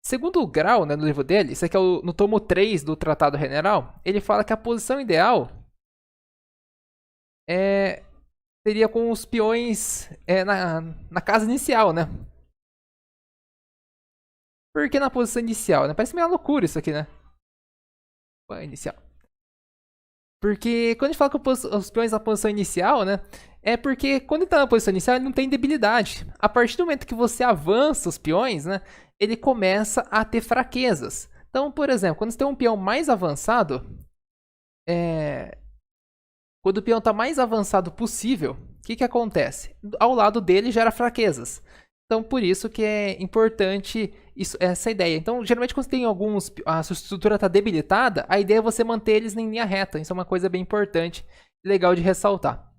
segundo o Grau, né, no livro dele, isso aqui é no tomo 3 do Tratado General, ele fala que a posição ideal seria com os peões na casa inicial, né? Por que na posição inicial, né? Parece meio loucura isso aqui, né? Inicial. Porque quando a gente fala que os peões na posição inicial, né? É porque quando ele tá na posição inicial, ele não tem debilidade. A partir do momento que você avança os peões, né? Ele começa a ter fraquezas. Então, por exemplo, quando você tem um peão mais avançado, quando o peão está mais avançado possível, o que acontece? Ao lado dele gera fraquezas. Então, por isso que é importante essa ideia. Então, geralmente, quando você tem a sua estrutura está debilitada, a ideia é você manter eles em linha reta. Isso é uma coisa bem importante e legal de ressaltar.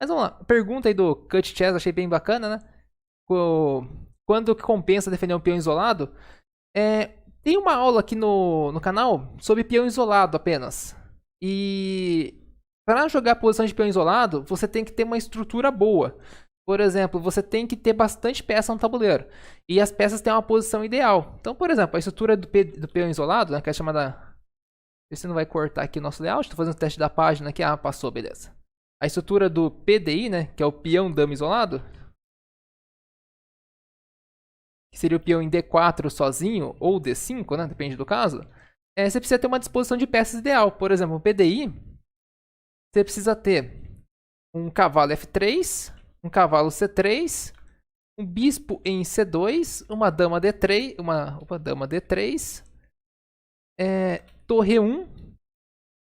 Mas vamos lá. Pergunta aí do Cut Chess, achei bem bacana, né? Quando que compensa defender um peão isolado? Tem uma aula aqui no canal sobre peão isolado apenas. E para jogar a posição de peão isolado, você tem que ter uma estrutura boa. Por exemplo, você tem que ter bastante peça no tabuleiro. E as peças têm uma posição ideal. Então, por exemplo, a estrutura do peão isolado, né, que é chamada... Você não vai cortar aqui o nosso layout. Estou fazendo o teste da página aqui. Ah, passou, beleza. A estrutura do PDI, né, que é o peão dama isolado, que seria o peão em D4 sozinho, ou D5, né, depende do caso. Você precisa ter uma disposição de peças ideal. Por exemplo, o PDI, você precisa ter um cavalo F3, um cavalo C3, um bispo em C2, uma dama D3, dama D3, torre 1.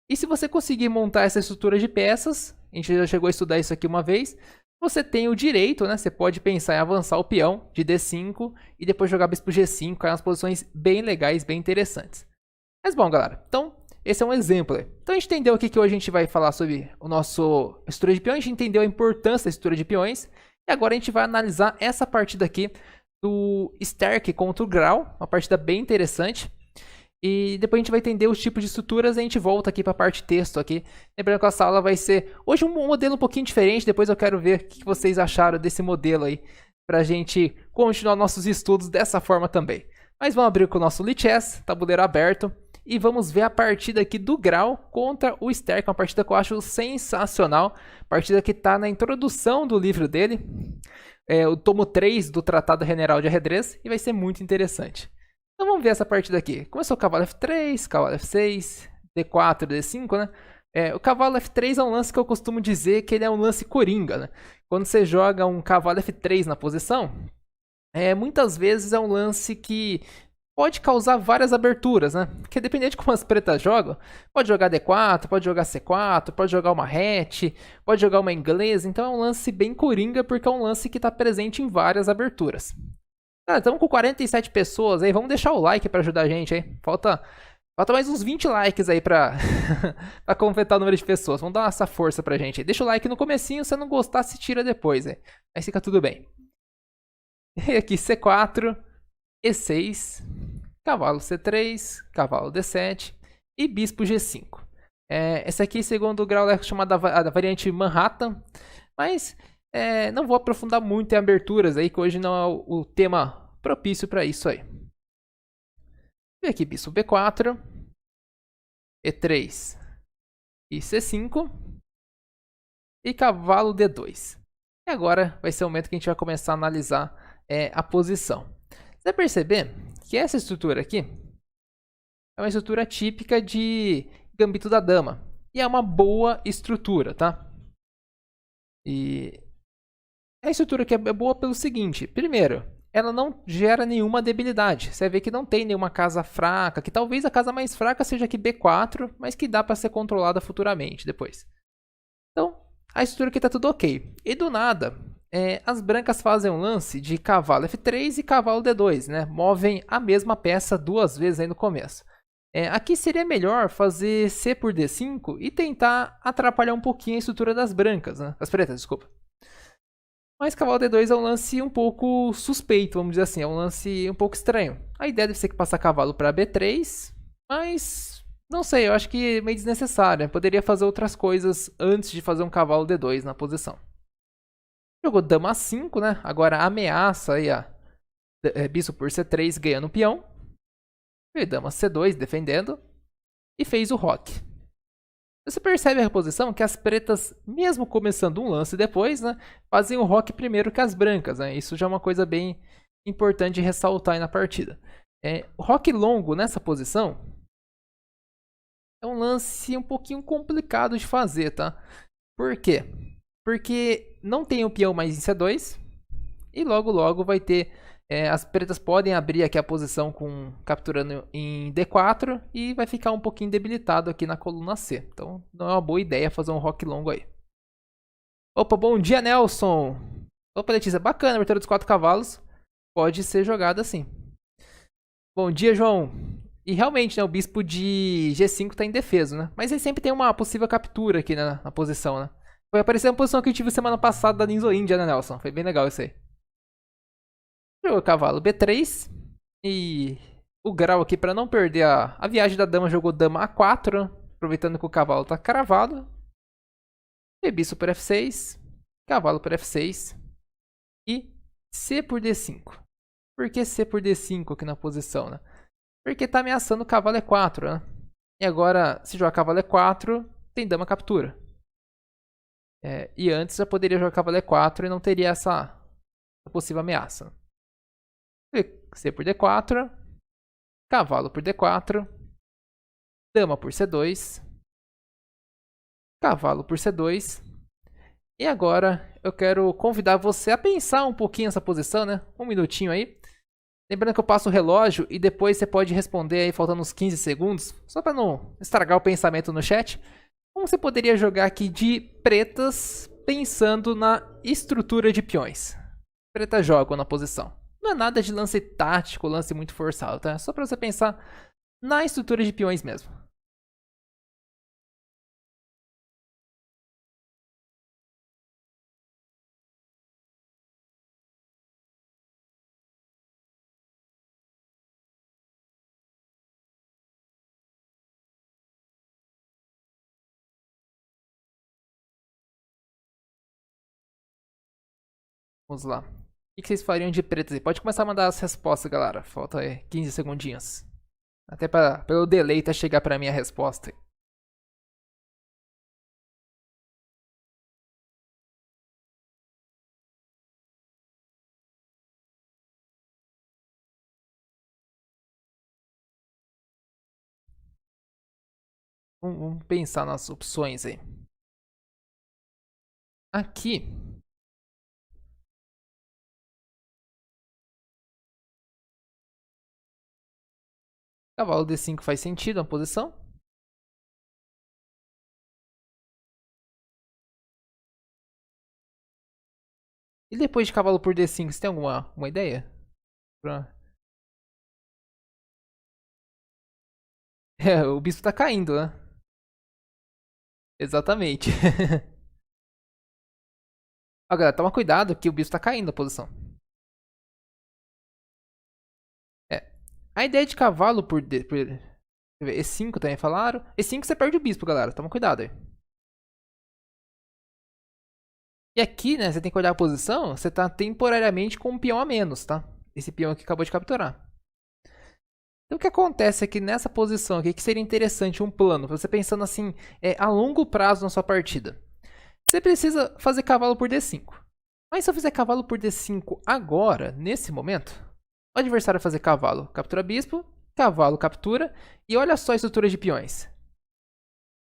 E se você conseguir montar essa estrutura de peças, a gente já chegou a estudar isso aqui uma vez, você tem o direito, né? Você pode pensar em avançar o peão de D5 e depois jogar bispo G5, que é umas posições bem legais, bem interessantes. Mas bom, galera, então esse é um exemplo. Então a gente entendeu aqui que hoje a gente vai falar sobre o nosso estrutura de peões, a gente entendeu a importância da estrutura de peões, e agora a gente vai analisar essa partida aqui do Sterk contra o Grau, uma partida bem interessante. E depois a gente vai entender os tipos de estruturas e a gente volta aqui para a parte texto aqui. Lembrando que essa aula vai ser hoje um modelo um pouquinho diferente, depois eu quero ver o que vocês acharam desse modelo aí, para a gente continuar nossos estudos dessa forma também. Mas vamos abrir com o nosso Lichess, tabuleiro aberto. E vamos ver a partida aqui do Grau contra o Sterk, uma partida que eu acho sensacional. Partida que está na introdução do livro dele, o tomo 3 do Tratado General de Ajedrez, e vai ser muito interessante. Então vamos ver essa partida aqui. Começou o cavalo F3, cavalo F6, D4, D5, né? O cavalo F3 é um lance que eu costumo dizer que ele é um lance coringa, né? Quando você joga um cavalo F3 na posição, muitas vezes é um lance que pode causar várias aberturas, né? Porque dependendo de como as pretas jogam, pode jogar D4, pode jogar C4, pode jogar uma hatch, pode jogar uma inglesa. Então é um lance bem coringa, porque é um lance que está presente em várias aberturas. Estamos com 47 pessoas aí, vamos deixar o like para ajudar a gente aí. Falta mais uns 20 likes aí para completar o número de pessoas. Vamos dar essa força pra gente aí. Deixa o like no comecinho, se não gostar, se tira depois. Aí fica tudo bem. E aqui C4, E6, cavalo C3, cavalo D7 e bispo G5. Essa aqui, segundo o Grau, é chamada a variante Manhattan, mas não vou aprofundar muito em aberturas aí, que hoje não é o tema propício para isso aí. E aqui bispo B4, E3 e C5 e cavalo D2. E agora vai ser o momento que a gente vai começar a analisar a posição. Você vai perceber que essa estrutura aqui é uma estrutura típica de gambito da dama. E é uma boa estrutura, tá? E a estrutura que é boa pelo seguinte. Primeiro, ela não gera nenhuma debilidade. Você vai ver que não tem nenhuma casa fraca. Que talvez a casa mais fraca seja aqui B4, mas que dá para ser controlada futuramente depois. Então, a estrutura aqui está tudo ok. E do nada, as brancas fazem um lance de cavalo F3 e cavalo D2, né? Movem a mesma peça duas vezes aí no começo. Aqui seria melhor fazer C por D5 e tentar atrapalhar um pouquinho a estrutura das brancas, né? Das pretas, desculpa. Mas cavalo D2 é um lance um pouco suspeito, vamos dizer assim. É um lance um pouco estranho. A ideia deve ser que passar cavalo para B3, mas não sei, eu acho que é meio desnecessário. Poderia fazer outras coisas antes de fazer um cavalo D2 na posição. Jogou dama A5, né? Agora ameaça aí bispo por C3 ganhando o peão. Veio dama C2 defendendo e fez o roque. Você percebe a reposição que as pretas, mesmo começando um lance depois, né, fazem o roque primeiro que as brancas. Né? Isso já é uma coisa bem importante de ressaltar aí na partida. O roque longo nessa posição é um lance um pouquinho complicado de fazer, tá? Por quê? Porque não tem o peão mais em C2 e logo vai ter... as pretas podem abrir aqui a posição capturando em D4 e vai ficar um pouquinho debilitado aqui na coluna C. Então não é uma boa ideia fazer um roque longo aí. Opa, bom dia, Nelson! Opa, Letícia, bacana, a abertura dos 4 cavalos pode ser jogada assim. Bom dia, João. E realmente, né, o bispo de G5 está indefeso, né? Mas ele sempre tem uma possível captura aqui na posição, né? Foi aparecer uma posição que eu tive semana passada da Ninja Índia, né, Nelson? Foi bem legal isso aí. Jogou cavalo B3. E o grau aqui, para não perder a viagem da dama, jogou dama A4. Aproveitando que o cavalo está cravado. E bispo por F6. Cavalo por F6. E C por D5. Por que C por D5 aqui na posição, né? Porque tá ameaçando o cavalo E4, né? E agora, se jogar cavalo E4, tem dama captura. E antes já poderia jogar cavalo E4 e não teria essa possível ameaça. C por D4. Cavalo por D4. Dama por C2. Cavalo por C2. E agora eu quero convidar você a pensar um pouquinho nessa posição, né? Um minutinho aí. Lembrando que eu passo o relógio e depois você pode responder aí faltando uns 15 segundos. Só para não estragar o pensamento no chat. Como você poderia jogar aqui de pretas pensando na estrutura de peões? Pretas jogam na posição. Não é nada de lance tático, lance muito forçado, tá? É só para você pensar na estrutura de peões mesmo. Vamos lá. O que vocês fariam de pretas aí? Pode começar a mandar as respostas, galera. Falta 15 segundinhos. Até para o delay até chegar para mim a resposta. Vamos pensar nas opções aí. Aqui. Cavalo D5 faz sentido na posição. E depois de cavalo por D5, você tem uma ideia? O bispo tá caindo, né? Exatamente. Ó, galera, toma cuidado que o bispo tá caindo a posição. A ideia de cavalo por E5 também falaram. E5 você perde o bispo, galera. Toma cuidado aí. E aqui, né, você tem que olhar a posição. Você tá temporariamente com um peão a menos, tá? Esse peão aqui acabou de capturar. Então o que acontece aqui nessa posição aqui, que seria interessante um plano, você pensando assim, a longo prazo na sua partida. Você precisa fazer cavalo por D5. Mas se eu fizer cavalo por D5 agora, nesse momento, o adversário vai fazer cavalo, captura bispo, cavalo, captura, e olha só a estrutura de peões.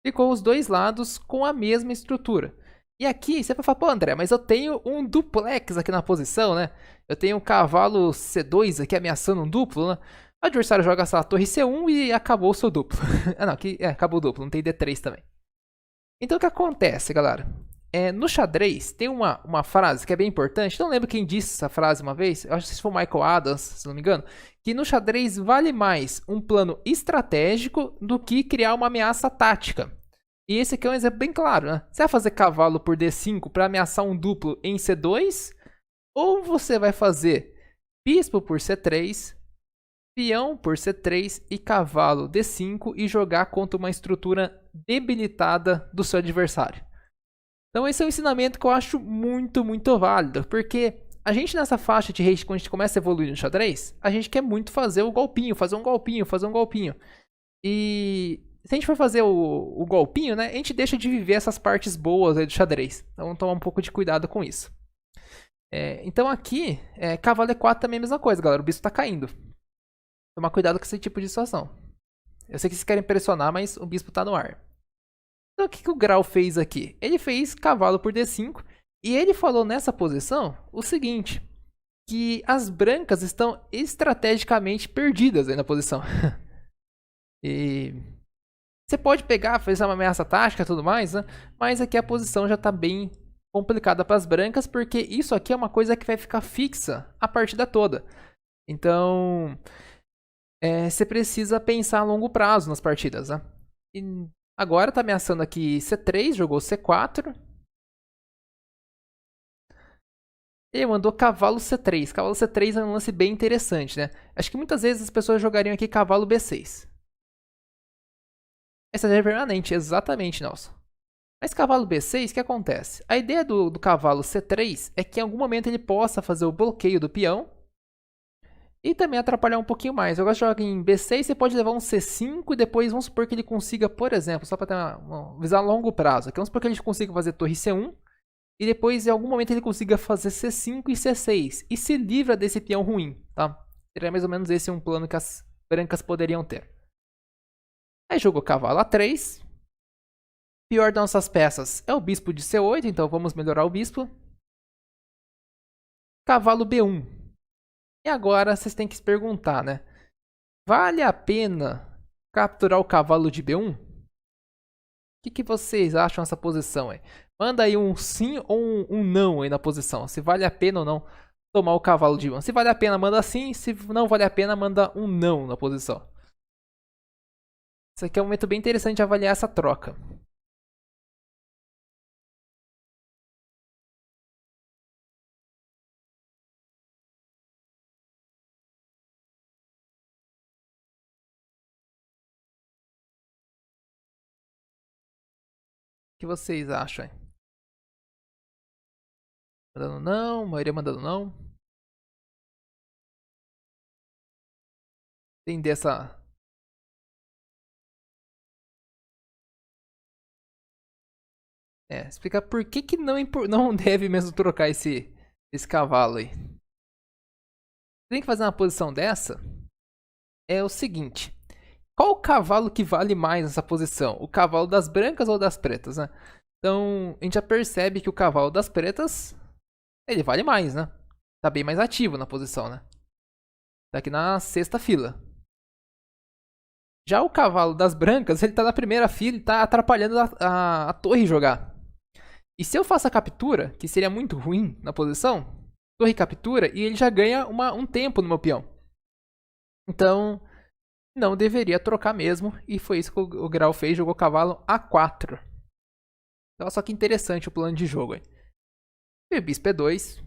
Ficou os dois lados com a mesma estrutura. E aqui você vai falar, pô André, mas eu tenho um duplex aqui na posição, né? Eu tenho um cavalo C2 aqui ameaçando um duplo, né? O adversário joga essa torre C1 e acabou o seu duplo. Não, aqui acabou o duplo, não tem D3 também. Então o que acontece, galera? No xadrez tem uma frase que é bem importante. Não lembro quem disse essa frase uma vez. Eu acho que foi o Michael Adams, se não me engano. Que no xadrez vale mais um plano estratégico do que criar uma ameaça tática. E esse aqui é um exemplo bem claro, né? Você vai fazer cavalo por D5 para ameaçar um duplo em C2? Ou você vai fazer bispo por C3, peão por C3 e cavalo D5 e jogar contra uma estrutura debilitada do seu adversário? Então esse é um ensinamento que eu acho muito válido, porque a gente nessa faixa de rage, quando a gente começa a evoluir no xadrez, a gente quer muito fazer o golpinho, fazer um golpinho, fazer um golpinho. E se a gente for fazer o golpinho, né, a gente deixa de viver essas partes boas aí do xadrez. Então vamos tomar um pouco de cuidado com isso. Então aqui, cavalo E4 também é a mesma coisa, galera. O bispo tá caindo. Tomar cuidado com esse tipo de situação. Eu sei que vocês querem pressionar, mas o bispo tá no ar. Então o que o Grau fez aqui? Ele fez cavalo por D5 e ele falou nessa posição o seguinte, que as brancas estão estrategicamente perdidas aí na posição. E você pode pegar, fazer uma ameaça tática e tudo mais, né? Mas aqui a posição já está bem complicada para as brancas, porque isso aqui é uma coisa que vai ficar fixa a partida toda. Então, você precisa pensar a longo prazo nas partidas, né? E agora está ameaçando aqui C3, jogou C4. Ele mandou cavalo C3. Cavalo C3 é um lance bem interessante, né? Acho que muitas vezes as pessoas jogariam aqui cavalo B6. Estratégia permanente, exatamente, Nelson. Mas cavalo B6, o que acontece? A ideia do cavalo C3 é que em algum momento ele possa fazer o bloqueio do peão e também atrapalhar um pouquinho mais. Eu gosto de jogar em B6, você pode levar um C5 e depois vamos supor que ele consiga, por exemplo, só para ter uma visão a longo prazo, aqui, vamos supor que ele consiga fazer torre C1 e depois em algum momento ele consiga fazer C5 e C6 e se livra desse peão ruim, tá? Seria mais ou menos esse um plano que as brancas poderiam ter. Aí jogou cavalo A3. Pior das nossas peças é o bispo de C8, então vamos melhorar o bispo. Cavalo B1. E agora vocês têm que se perguntar, né? Vale a pena capturar o cavalo de B1? O que vocês acham dessa posição aí? Manda aí um sim ou um não aí na posição. Se vale a pena ou não tomar o cavalo de B1. Se vale a pena, manda sim. Se não vale a pena, manda um não na posição. Isso aqui é um momento bem interessante de avaliar essa troca. O que vocês acham aí? Mandando não, a maioria mandando não. Entender essa... explicar por que não deve mesmo trocar esse cavalo aí. Tem que fazer uma posição dessa. É o seguinte. Qual o cavalo que vale mais nessa posição? O cavalo das brancas ou das pretas, né? Então, a gente já percebe que o cavalo das pretas, ele vale mais, né? Tá bem mais ativo na posição, né? Tá aqui na sexta fila. Já o cavalo das brancas, ele tá na primeira fila e tá atrapalhando a torre jogar. E se eu faço a captura, que seria muito ruim na posição, torre captura e ele já ganha um tempo no meu peão. Então, não deveria trocar mesmo. E foi isso que o Grau fez, jogou cavalo A4. Então, só que interessante o plano de jogo aí. E o bispo E2.